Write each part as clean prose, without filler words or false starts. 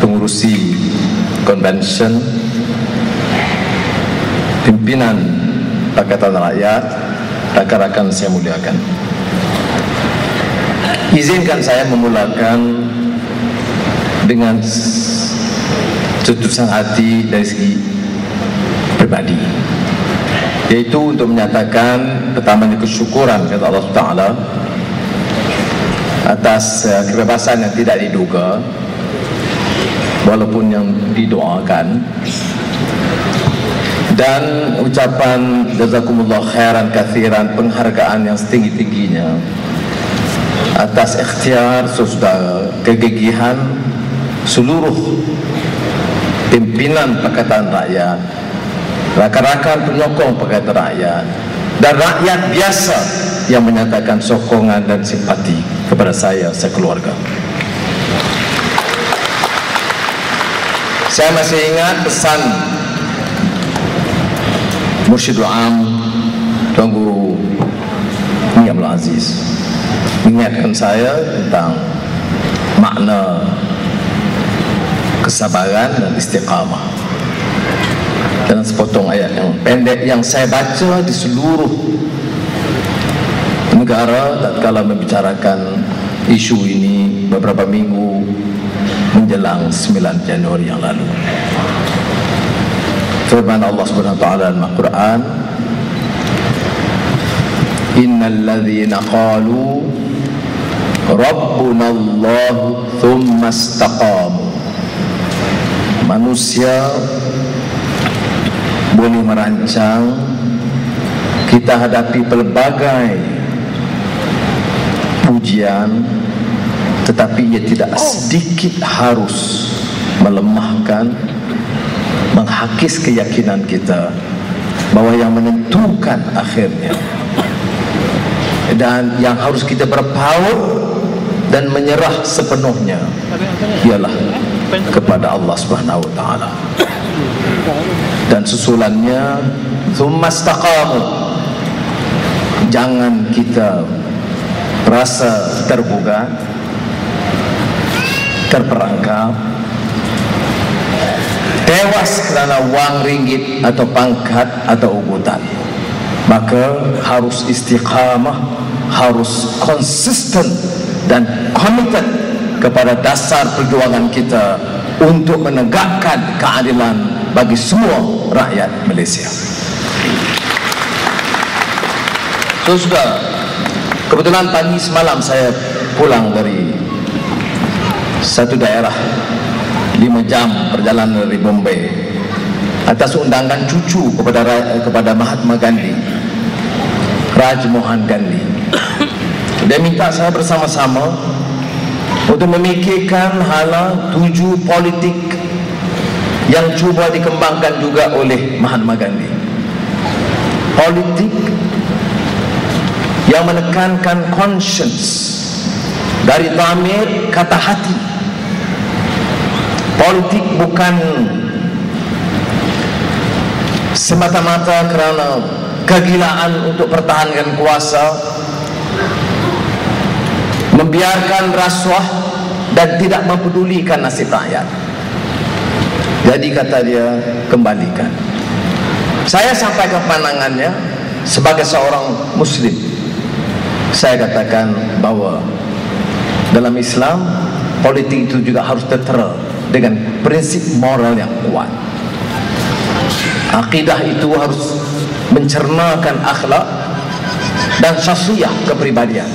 pengurusi konvensi, pimpinan Pakatan Rakyat, rakan-rakan saya muliakan. Izinkan saya memulakan dengan cetusan hati dari segi pribadi, yaitu untuk menyatakan pertamanya kesyukuran kepada Allah Taala atas kebebasan yang tidak diduga walaupun yang didoakan, dan ucapan jazakumullah khairan katsiran, penghargaan yang setinggi-tingginya atas ikhtiar saudara, kegigihan seluruh pimpinan Pakatan Rakyat, rakan-rakan penyokong Pakatan Rakyat, dan rakyat biasa yang menyatakan sokongan dan simpati kepada saya sekeluarga. Saya masih ingat pesan Mursyidul Am Tuan Guru Ni Abdul Aziz mengingatkan saya tentang makna kesabaran dan istiqamah. Dan sepotong ayat yang pendek yang saya baca di seluruh negara tatkala membicarakan isu ini beberapa minggu menjelang 9 Januari yang lalu. Firman Allah Subhanahu wa taala dalam Al-Quran, innal ladzina qalu rabbuna Allah thumma istaqamu. Manusia boleh merancang kita hadapi pelbagai ujian, tetapi ia tidak sedikit harus melemahkan, menghakis keyakinan kita bahwa yang menentukan akhirnya dan yang harus kita berpaut dan menyerah sepenuhnya ialah kepada Allah Subhanahu wa taala. Dan susulannya tsumma istaqamu, jangan kita rasa tergugat, terperangkap, tewas kerana wang ringgit atau pangkat atau ubutan. Maka harus istiqamah, harus konsisten dan komited kepada dasar perjuangan kita untuk menegakkan keadilan bagi semua rakyat Malaysia. Saudara, kebetulan pagi semalam saya pulang dari satu daerah 5 jam perjalanan dari Bombay atas undangan cucu kepada Mahatma Gandhi, Raj Mohan Gandhi. Dia minta saya bersama-sama untuk memikirkan hala tuju politik yang cuba dikembangkan juga oleh Mahatma Gandhi. Politik yang menekankan conscience, dari dhamir kata hati. Politik bukan semata-mata kerana kegilaan untuk pertahankan kuasa, membiarkan rasuah dan tidak mempedulikan nasib rakyat. Jadi kata dia, kembalikan. Saya sampaikan pandangannya sebagai seorang Muslim. Saya katakan bahawa dalam Islam, politik itu juga harus tertera dengan prinsip moral yang kuat. Akidah itu harus mencernakan akhlak dan syakhsiyah kepribadian.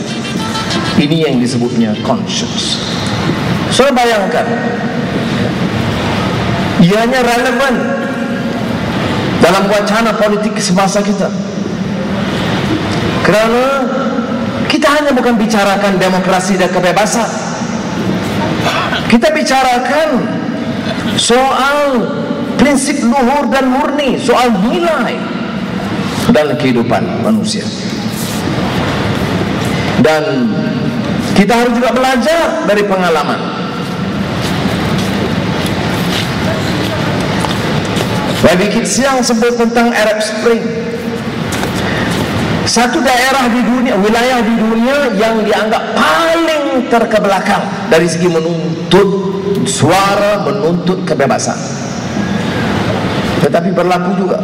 Ini yang disebutnya conscience. So bayangkan, ianya relevan dalam wacana politik semasa kita, kerana kita hanya bukan bicarakan demokrasi dan kebebasan, kita bicarakan soal prinsip luhur dan murni, soal nilai dalam kehidupan manusia. Dan kita harus juga belajar dari pengalaman. Bagi siang sebut tentang Arab Spring, satu daerah di dunia, wilayah di dunia yang dianggap paling terkebelakang dari segi menuntut suara menuntut kebebasan. Tetapi berlaku juga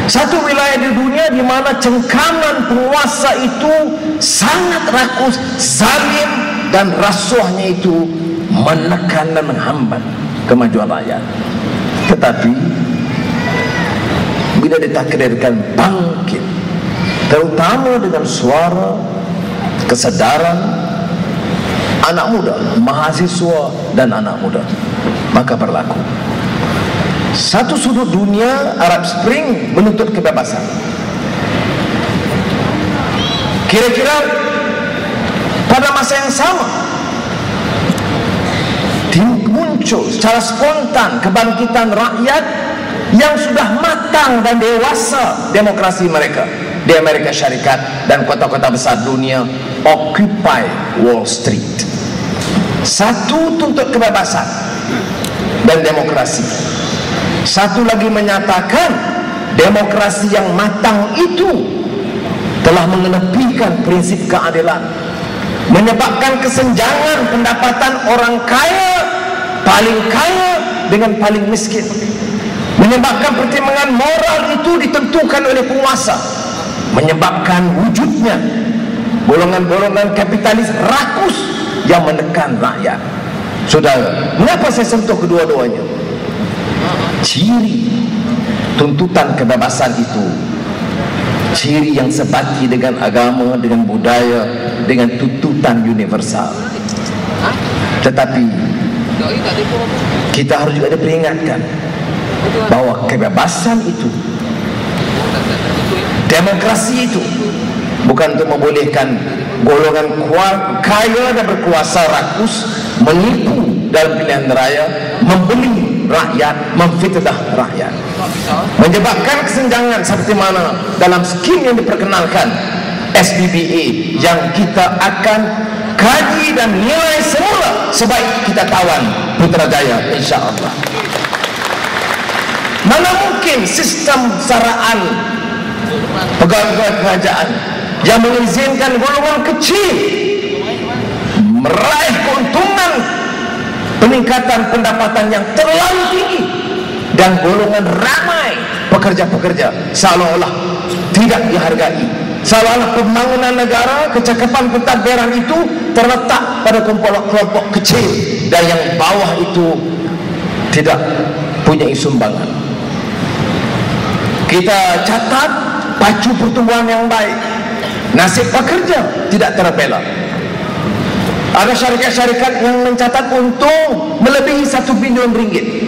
satu wilayah di dunia di mana cengkaman penguasa itu sangat rakus, zalim, dan rasuahnya itu menekan dan menghambat kemajuan rakyat. Tetapi bila ditakdirkan bangkit, terutama dengan suara kesadaran anak muda, mahasiswa dan anak muda, maka berlaku. Satu sudut dunia, Arab Spring menuntut kebebasan. Kira-kira pada masa yang sama muncul secara spontan kebangkitan rakyat yang sudah matang dan dewasa demokrasi mereka di Amerika Syarikat dan kota-kota besar dunia. Occupy Wall Street. Satu tuntut kebebasan dan demokrasi, satu lagi menyatakan demokrasi yang matang itu telah mengenepikan prinsip keadilan, menyebabkan kesenjangan pendapatan orang kaya, paling kaya dengan paling miskin, menyebabkan pertimbangan moral itu ditentukan oleh penguasa, menyebabkan wujudnya golongan-golongan kapitalis rakus yang menekan rakyat. Saudara, mengapa saya sentuh kedua-duanya? Ciri tuntutan kebebasan itu, ciri yang sebati dengan agama, dengan budaya, dengan tuntutan universal. Tetapi kita harus juga diperingatkan bahwa kebebasan itu, demokrasi itu bukan untuk membolehkan golongan kaya dan berkuasa rakus menipu dalam pilihan raya, membeli rakyat, memfitnah rakyat, menyebabkan kesenjangan seperti mana dalam skim yang diperkenalkan SBBA yang kita akan kaji dan nilai semula sebaik kita tawan Putrajaya, insya-Allah. Mana mungkin sistem saraan pegawai kerajaan yang mengizinkan golongan kecil meraih keuntungan peningkatan pendapatan yang terlalu tinggi dan golongan ramai pekerja-pekerja seolah-olah tidak dihargai, seolah-olah pembangunan negara, kecakapan pentadbiran itu terletak pada kelompok kecil dan yang bawah itu tidak punya sumbangan. Kita catat pacu pertumbuhan yang baik, nasib pekerja tidak terbela. Ada syarikat-syarikat yang mencatat untung melebihi 1 bilion ringgit.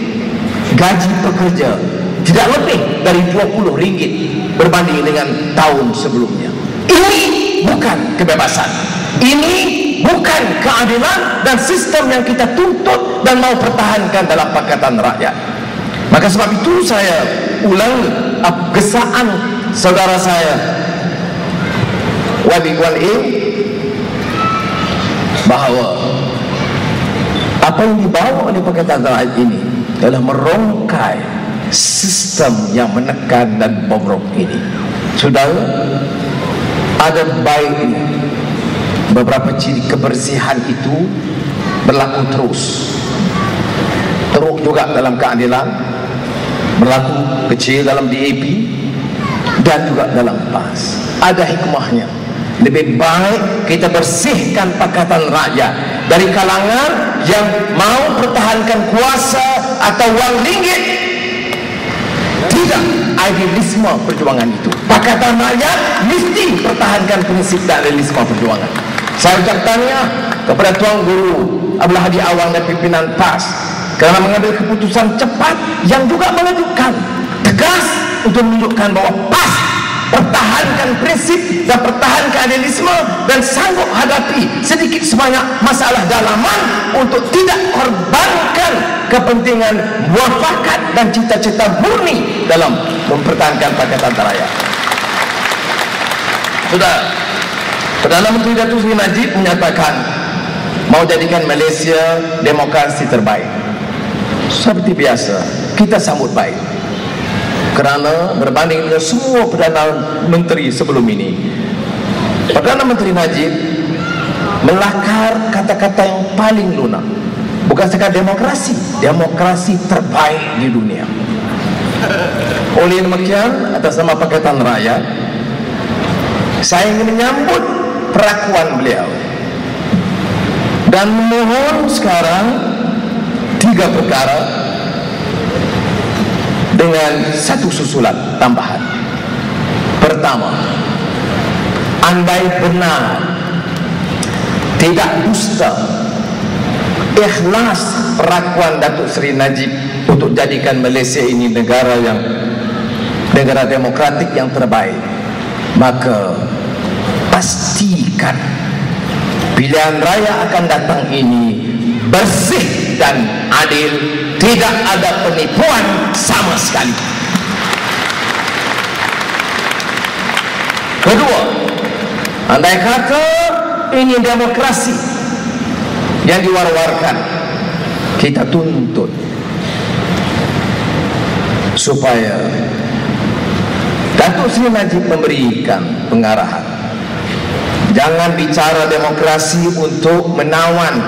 Gaji pekerja tidak lebih dari 20 ringgit berbanding dengan tahun sebelumnya. Ini bukan kebebasan, ini bukan keadilan dan sistem yang kita tuntut dan mau pertahankan dalam Pakatan Rakyat. Maka sebab itu saya ulang gesaan saudara saya Wali bahawa apa yang dibawa oleh Pakatan Rakyat ini adalah merongkai sistem yang menekan dan bobrok ini. Saudara, ada baiknya beberapa ciri kebersihan itu berlaku terus juga dalam keadilan, berlaku kecil dalam DAP dan juga dalam PAS. Ada hikmahnya. Lebih baik kita bersihkan Pakatan Rakyat dari kalangan yang mau pertahankan kuasa atau wang ringgit. Tidak idealisme perjuangan itu. Pakatan Rakyat mesti pertahankan prinsip dan idealisme perjuangan. Saya ucap tahniah kepada Tuan Guru Abdul Hadi Awang dan pimpinan PAS kerana mengambil keputusan cepat yang juga mengejutkan, tegas untuk menunjukkan bahawa PAS pertahankan prinsip dan pertahankan idealisme dan sanggup hadapi sedikit sebanyak masalah dalaman untuk tidak korbankan kepentingan muafakat dan cita-cita murni dalam mempertahankan Pakatan Rakyat. Sudah, Perdana Menteri Datuk Seri Najib menyatakan mau jadikan Malaysia demokrasi terbaik. Seperti biasa, kita sambut baik. Kerana berbanding dengan semua Perdana Menteri sebelum ini, Perdana Menteri Najib melakar kata-kata yang paling lunak. bukan sekadar demokrasi, demokrasi terbaik di dunia. Oleh demikian, atas nama Pakatan Rakyat, saya ingin menyambut perakuan beliau dan memohon sekarang 3 perkara dengan 1 susulan tambahan. Pertama, andai benar, tidak dusta, ikhlas perakuan Datuk Seri Najib untuk jadikan Malaysia ini negara demokratik yang terbaik, maka pastikan pilihan raya akan datang ini bersih dan adil, tidak ada penipuan sama sekali. Kedua, andai kata ini demokrasi yang diwar-warkan, kita tuntut supaya Datuk Seri Najib memberikan pengarahan. Jangan bicara demokrasi untuk menawan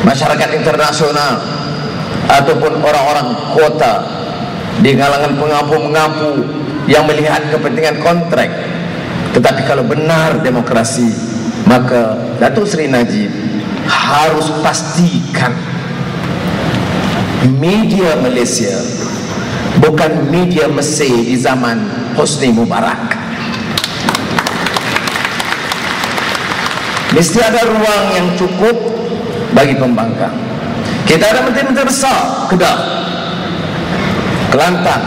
masyarakat internasional ataupun orang-orang kota di kalangan pengampu-mengampu yang melihat kepentingan kontrak. Tetapi kalau benar demokrasi, maka Datuk Seri Najib harus pastikan media Malaysia bukan media Mesir di zaman Hosni Mubarak. Mesti ada ruang yang cukup bagi pembangkang. Kita ada menteri-menteri besar, Kedah, Kelantan,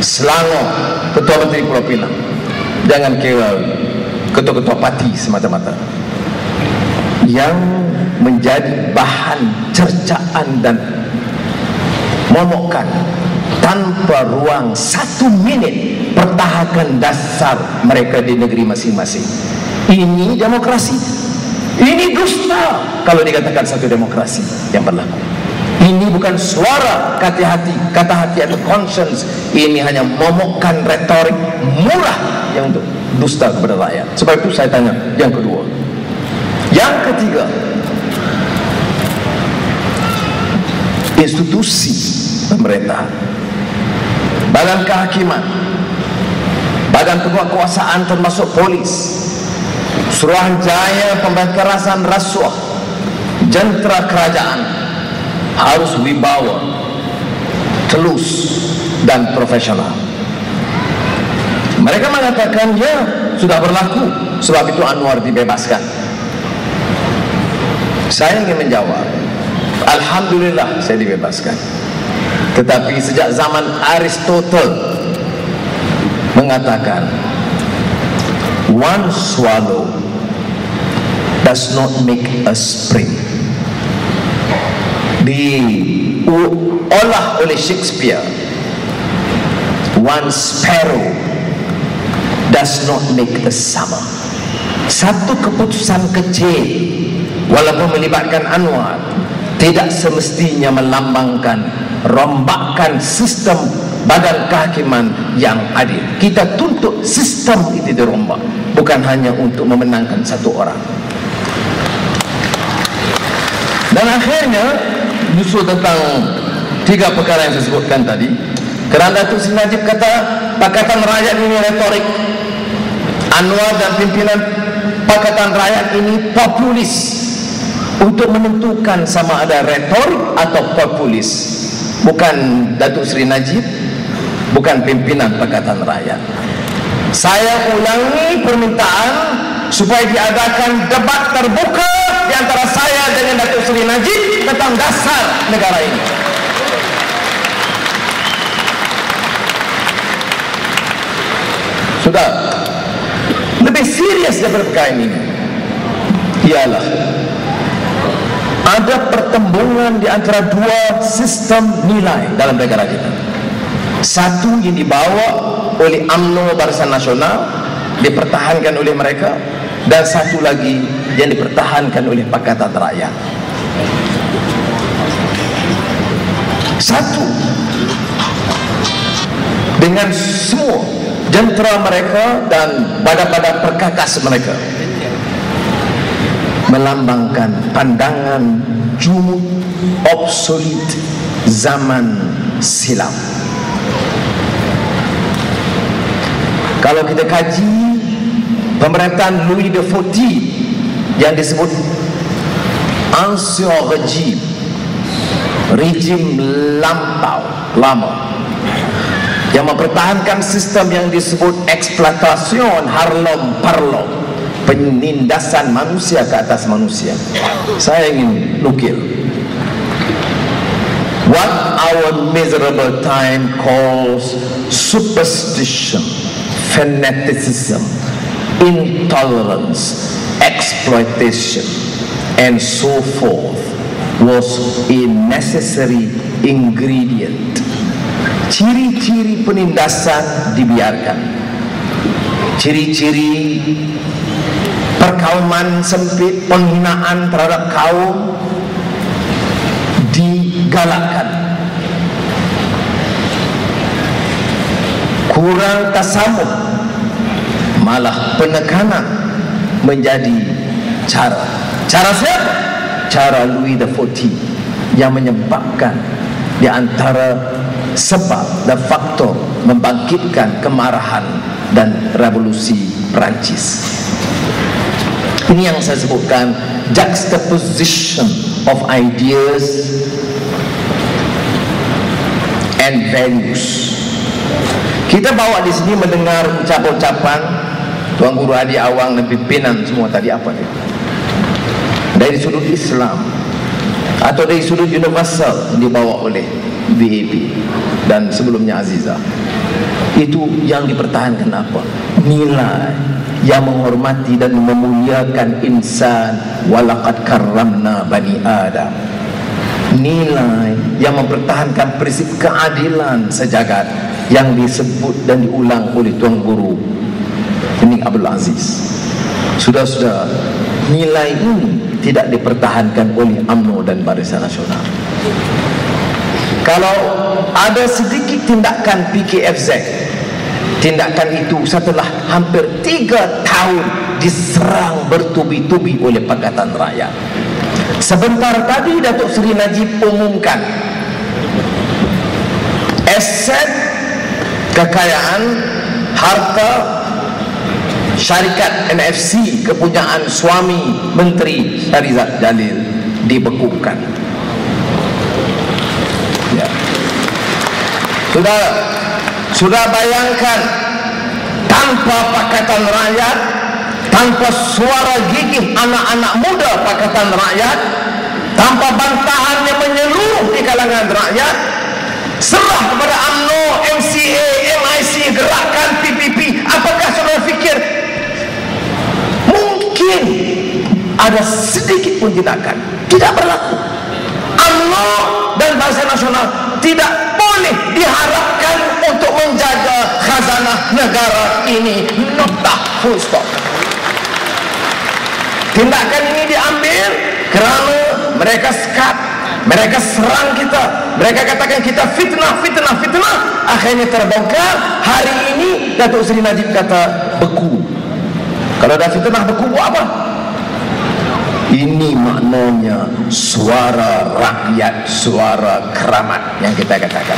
Selangor, Ketua Menteri Pulau Pinang. Jangan kira ketua-ketua parti semata-mata yang menjadi bahan cercaan dan momokkan tanpa ruang 1 minit pertahankan dasar mereka di negeri masing-masing. Ini demokrasi. Ini dusta kalau dikatakan satu demokrasi yang berlaku. Ini bukan suara kata hati atau conscience. Ini hanya momokkan retorik murah yang untuk dusta kepada rakyat. Sebab itu saya tanya yang kedua. Yang ketiga, institusi pemerintahan, badan kehakiman, badan penguasaan termasuk polis, Suruhanjaya pemberantasan rasuah, jentera kerajaan harus wibawa, telus dan profesional. Mereka mengatakan ya sudah berlaku, sebab itu Anwar dibebaskan. Saya ingin menjawab, alhamdulillah saya dibebaskan. Tetapi sejak zaman Aristotle mengatakan one swallow does not make a spring. Diolah oleh Shakespeare, one sparrow does not make a summer. Satu keputusan kecil walaupun melibatkan Anwar tidak semestinya melambangkan rombakan sistem badan kehakiman yang adil. Kita tuntut sistem itu dirombak, bukan hanya untuk memenangkan satu orang. Dan akhirnya justru tentang 3 perkara yang saya sebutkan tadi. Kerana Datuk Seri Najib kata Pakatan Rakyat ini retorik, Anwar dan pimpinan Pakatan Rakyat ini populis. Untuk menentukan sama ada retorik atau populis, bukan Datuk Seri Najib, bukan pimpinan Pakatan Rakyat. Saya ulangi permintaan supaya diadakan debat terbuka di antara saya dengan Datuk Seri Najib tentang dasar negara ini. Sudah lebih serius daripada perkara ini ialah ada pertembungan di antara 2 sistem nilai dalam negara kita. Satu yang dibawa oleh UMNO Barisan Nasional, dipertahankan oleh mereka, dan satu lagi yang dipertahankan oleh Pakatan Rakyat. Satu dengan semua jentera mereka dan badan-badan perkakas mereka melambangkan pandangan jumud obsolet zaman silam. Kalau kita kaji pemerintahan Louis XIV yang disebut Ancien Régime, rejim lama, yang mempertahankan sistem yang disebut eksploitasi harlem parlem, penindasan manusia ke atas manusia. Saya ingin nukil what our miserable time calls superstition, fanaticism, intolerance, exploitation, and so forth was a necessary ingredient. Ciri-ciri penindasan dibiarkan, ciri-ciri perkauman sempit, penghinaan terhadap kaum digalakkan, kurang tasamuh, malah penekanan menjadi cara siapa? Cara Louis XIV yang menyebabkan di antara sebab dan faktor membangkitkan kemarahan dan revolusi Perancis. Ini yang saya sebutkan juxtaposition of ideas and values. Kita bawa di sini mendengar ucapan-ucapan Tuan Guru Hadi Awang dan pimpinan semua tadi, apa dia? Dari sudut Islam atau dari sudut universal dibawa oleh BAP dan sebelumnya Aziza. Itu yang dipertahankan apa? Nilai yang menghormati dan memuliakan insan, walaqad karramna bani Adam. Nilai yang mempertahankan prinsip keadilan sejagat yang disebut dan diulang oleh Tuan Guru Pening Abdul Aziz. Sudah nilai ini tidak dipertahankan oleh UMNO dan Barisan Nasional. Kalau ada sedikit tindakan PKFZ, tindakan itu setelah hampir 3 tahun diserang bertubi-tubi oleh Pakatan Rakyat. Sebentar tadi Datuk Seri Najib umumkan aset kekayaan harta syarikat NFC kepunyaan suami Menteri Syarizat Jalil dibekukan. Ya. Sudah bayangkan, tanpa Pakatan Rakyat, tanpa suara gigih anak-anak muda Pakatan Rakyat, tanpa bantahan yang menyeluruh di kalangan rakyat, serah kepada UMNO, MCA, MIC, gerakan PPP, apakah saudara fikir mungkin ada sedikit pun tindakan? Tidak berlaku. UMNO dan Barisan Nasional tidak boleh diharapkan untuk menjaga khazanah negara ini. Noktah, full stop. Tindakan ini diambil kerana mereka sekat, mereka serang kita, mereka katakan kita fitnah. Akhirnya terbongkar. Hari ini Datuk Seri Najib kata beku. Kalau dah fitnah beku buat apa? Ini maknanya suara rakyat, suara keramat yang kita katakan.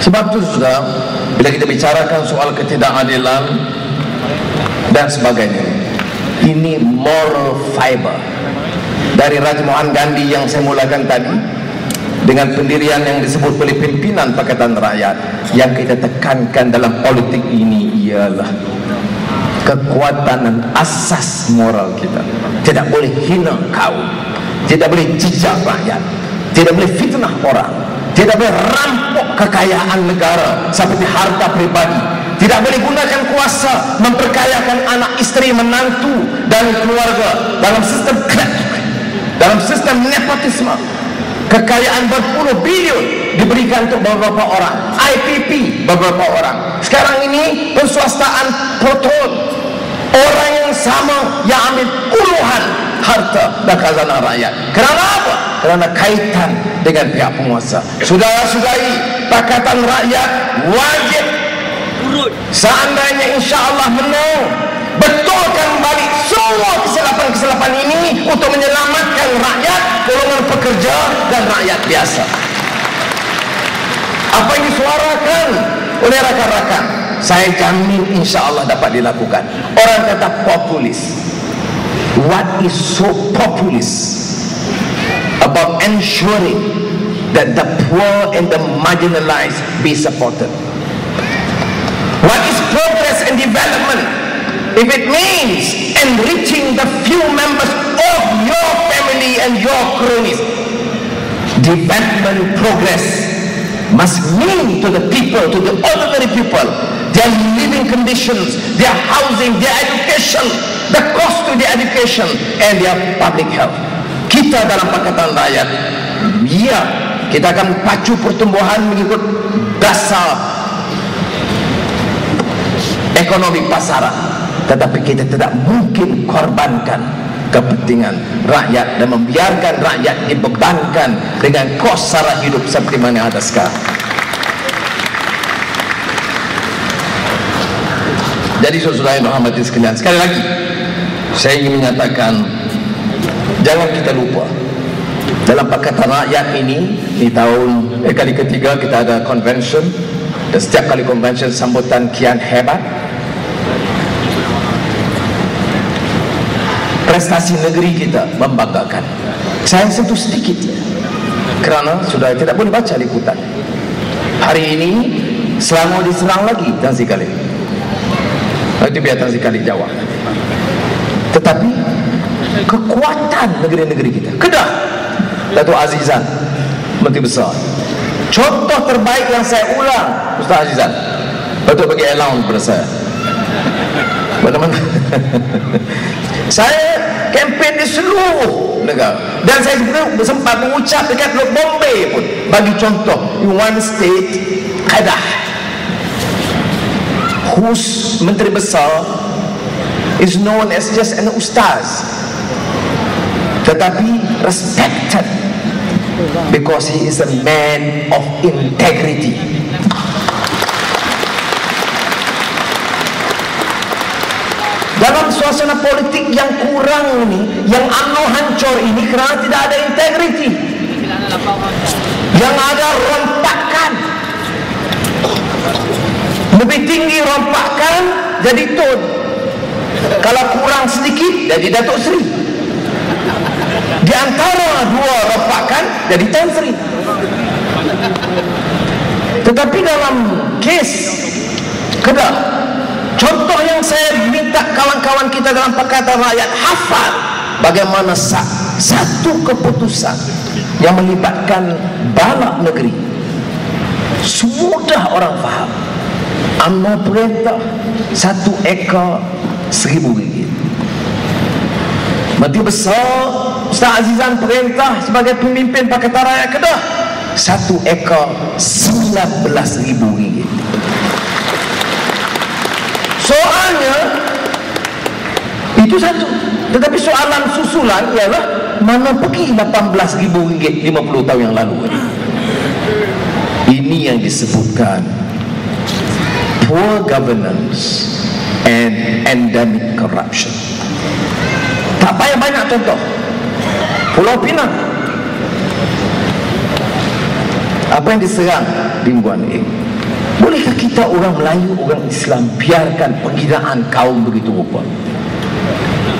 Sebab itu sudah, bila kita bicarakan soal ketidakadilan dan sebagainya, ini moral fiber dari Raja Mohan Gandhi yang saya mulakan tadi, dengan pendirian yang disebut oleh pimpinan Pakatan Rakyat. Yang kita tekankan dalam politik ini ialah kekuatan dan asas moral kita. Tidak boleh hina kaum, tidak boleh jejak rakyat, tidak boleh fitnah orang, tidak boleh rampok kekayaan negara seperti harta pribadi, tidak boleh gunakan kuasa memperkayakan anak isteri, menantu dan keluarga dalam sistem dalam sistem nepotisme. Kekayaan berpuluh bilion diberikan untuk beberapa orang, IPP beberapa orang. Sekarang ini penswastaan proton, orang yang sama yang ambil puluhan harta dan khazanah rakyat. Kerana apa? Kerana kaitan dengan pihak penguasa. Saudara-saudari, Pakatan Rakyat wajib Seandainya insya Allah menang, betulkan balik semua kesilapan-kesilapan ini untuk menyelamatkan rakyat, golongan pekerja dan rakyat biasa. Apa yang disuarakan oleh rakan-rakan, saya jamin insya Allah dapat dilakukan. Orang kata populis. What is so populist about ensuring that the poor and the marginalized be supported? What is progress and development if it means enriching the few members of your family and your cronies? Development progress must mean to the people, to the ordinary people, their living conditions, their housing, their education, the cost to their education, and their public health. Kita dalam Pakatan Rakyat, ya, kita akan pacu pertumbuhan mengikut dasar ekonomi pasaran, tetapi kita tidak mungkin korbankan kepentingan rakyat dan membiarkan rakyat dibebankan dengan kos sara hidup seperti mana ada sekarang. Jadi saudara yang hormati sekalian, sekali lagi saya ingin menyatakan, jangan kita lupa dalam Pakatan Rakyat ini, di tahun kali ketiga kita ada convention, dan setiap kali convention sambutan kian hebat. Prestasi negeri kita membanggakan. Saya sentuh sedikit kerana sudah tidak boleh baca liputan. Hari ini Selangor diserang lagi Tan Sri Khalid. Itu biar Tan Sri Khalid jawab. Tetapi kekuatan negeri-negeri kita, Kedah, Datuk Azizan, Menteri Besar, contoh terbaik yang saya ulang, Ustaz Azizan, betul bagi allowance kepada saya. Mana-mana saya kempen di seluruh negara, dan saya sempat mengucap dekat Teluk Bombay pun bagi contoh in one state, Kedah, whose Menteri Besar is known as just an ustaz, tetapi respected because he is a man of integrity. Dalam suasana politik yang kurang ini, yang UMNO hancur ini kerana tidak ada integriti, yang ada rompakan, lebih tinggi rompakan jadi Tun, kalau kurang sedikit jadi Datuk Seri, di antara dua rompakan jadi Tan Sri. Tetapi dalam kes Kedah, contoh yang saya minta kawan-kawan kita dalam Pakatan Rakyat hafal, bagaimana satu keputusan yang melibatkan balak negeri sudah orang faham. UMNO perintah 1 ekar RM1,000. Menteri Besar Ustaz Azizan perintah sebagai pemimpin Pakatan Rakyat Kedah 1 ekar RM19,000. Soalnya itu satu, tetapi soalan susulan ialah mana pergi RM18,000 50 tahun yang lalu. Ini yang disebutkan poor governance and endemic corruption. Tak payah banyak contoh. Pulau Pinang, apa yang diserang Limbuan A. Bolehkah kita orang Melayu, orang Islam biarkan penghinaan kaum begitu rupa?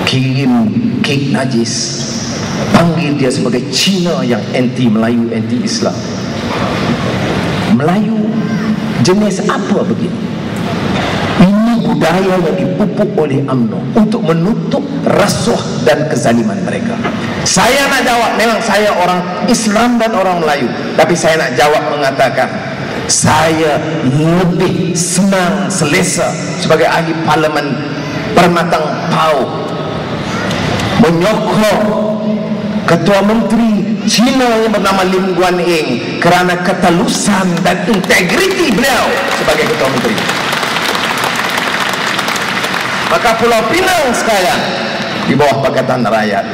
Kirim kek najis, panggil dia sebagai Cina yang anti Melayu, anti Islam. Melayu jenis apa begini? Ini budaya yang dipupuk oleh UMNO untuk menutup rasuah dan kezaliman mereka. Saya nak jawab, memang saya orang Islam dan orang Melayu, tapi saya nak jawab mengatakan, saya lebih senang selesa sebagai ahli parlimen Permatang Pau menyokong Ketua Menteri Cina yang bernama Lim Guan Eng kerana ketelusan dan integriti beliau sebagai Ketua Menteri. Maka Pulau Pinang sekarang di bawah Pakatan Rakyat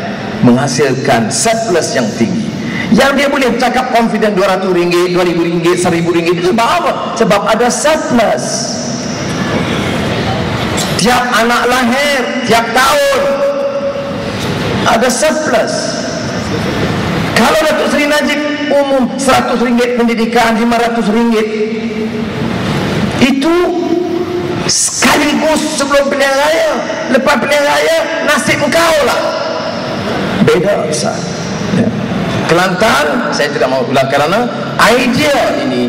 menghasilkan surplus yang tinggi, yang dia boleh cakap confident RM200, RM2,000, RM1,000. Itu sebab apa? Sebab ada surplus. tiap anak lahir, tiap tahun ada surplus. Kalau Datuk Seri Najib umum RM100 pendidikan, RM500, itu sekaligus sebelum pilihan raya. Lepas pilihan raya, nasib engkau lah beda besar. Kelantan saya tidak mau ulang kerana idea ini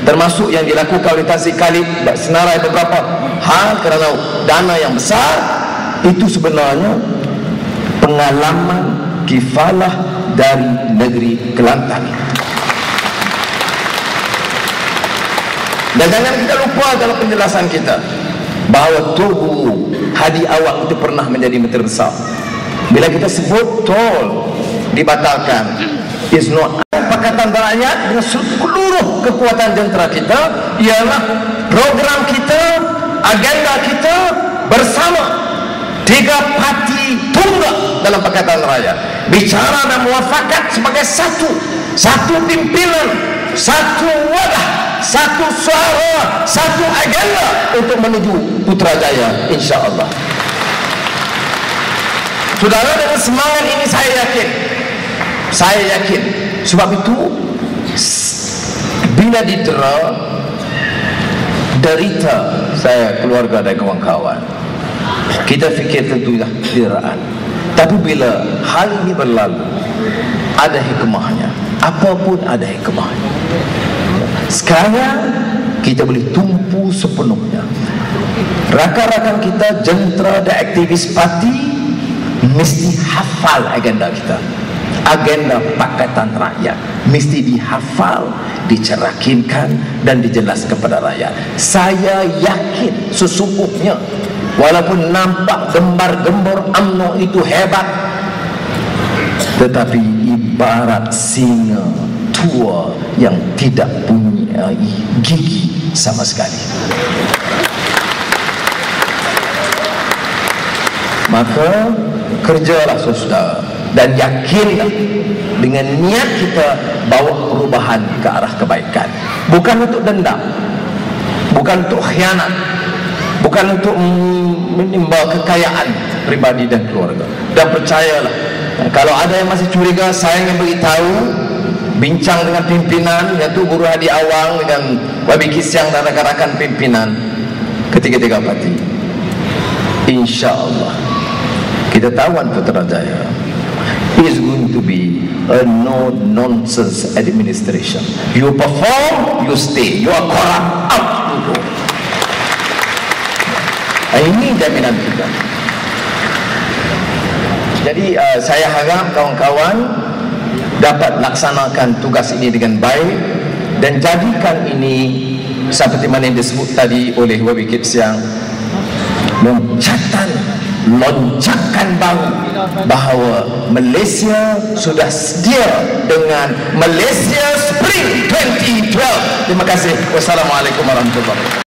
termasuk yang dilakukan oleh Tazik Khalid senarai beberapa hal kerana dana yang besar. Itu sebenarnya pengalaman kifalah dari negeri Kelantan. Dan jangan kita lupa dalam penjelasan kita bahawa Tugu Hadi Awak itu pernah menjadi menteri besar. Bila kita sebut tol dibatalkan, is not Pakatan Rakyat dengan seluruh kekuatan jentera kita, ialah program kita, agenda kita bersama 3 parti tunggal dalam Pakatan Rakyat, bicara dan muafakat sebagai satu pimpinan, satu wadah, satu suara, satu agenda untuk menuju Putrajaya, insya-Allah. Saudara, dengan semangat ini saya yakin, sebab itu bila didera derita saya, keluarga dan kawan-kawan, kita fikir tentulah deraan. Tapi bila hal ini berlalu, ada hikmahnya. Apapun ada hikmahnya. Sekarang kita boleh tumpu sepenuhnya. Rakan-rakan kita, jentera dan aktivis parti mesti hafal agenda kita. Agenda Pakatan Rakyat mesti dihafal, dicerakinkan dan dijelaskan kepada rakyat. Saya yakin sesungguhnya, walaupun nampak gembar-gembor UMNO itu hebat, tetapi ibarat singa tua yang tidak punya gigi sama sekali. Maka kerjalah saudara, dan yakinlah dengan niat kita bawa perubahan ke arah kebaikan, bukan untuk dendam, bukan untuk khianat, bukan untuk menimba kekayaan pribadi dan keluarga. Dan percayalah, kalau ada yang masih curiga, saya ingin beritahu, bincang dengan pimpinan, iaitu Guru Hadi Awang dengan Wabi Kisyang dan rakan-rakan pimpinan ketiga-tiga parti, insya-Allah kita tawan Putrajaya is going to be a no-nonsense administration. You perform, you stay. You are corrupt, out you go. Ini jaminan kita. Jadi saya harap kawan-kawan dapat laksanakan tugas ini dengan baik dan jadikan ini seperti mana yang disebut tadi oleh Wabi Kisyang, lonjakan baru bahawa Malaysia sudah sedia dengan Malaysia Spring 2012. Terima kasih. Wassalamualaikum warahmatullahi wabarakatuh.